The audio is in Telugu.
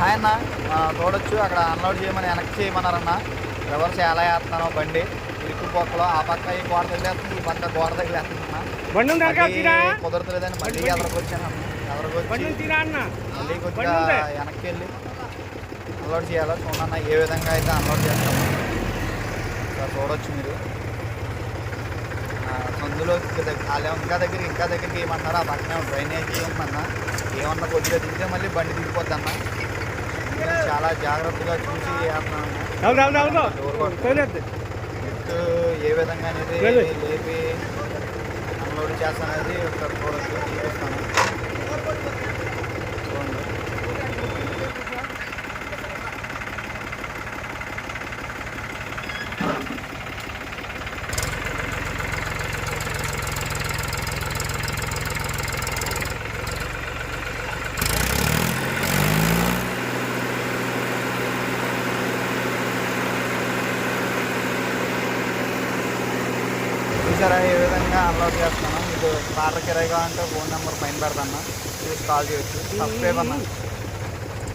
ఆయన చూడొచ్చు అక్కడ అన్లోడ్ చేయమని వెనక్కి చేయమన్నారన్న. రివర్స్ ఎలా వేస్తున్నానో బండి ఇరుక్కుపోకలో ఆ పక్క ఈ గోడ తగిలేస్తుంది, ఈ పక్క గోడ తగిలేస్తుందన్న. కుదరతలేదని మళ్ళీ ఎదరకొచ్చాను. ఎదరకొచ్చి మళ్ళీ కొద్దిగా వెనక్కి వెళ్ళి అన్లోడ్ చేయాలో చూడన్న ఏ విధంగా అయితే అన్లోడ్ చేస్తాము. ఇక్కడ చూడొచ్చు మీరు సందులో ఇంకా దగ్గరికి ఏమన్నారో ఆ పక్కనే డ్రైనేజీ ఉందన్న. ఏమన్నా కొద్దిగా దిగితే మళ్ళీ బండి దిగిపోద్దన్న. చాలా జాగ్రత్తగా చూసి ఏ విధంగా అనేది లేపి అన్లోడ్ చేస్తానది ఒకసారి చూడొచ్చు, చూపిస్తాను చూడండి. చూసారా ఏ విధంగా అన్లోడ్ చేస్తాను. మీకు వాటర్ కిరాయి కావాలంటే ఫోన్ నెంబర్ పైన పెడతాను, చూసి కాల్ చేయొచ్చు. సబ్స్క్రైబ్ అన్న.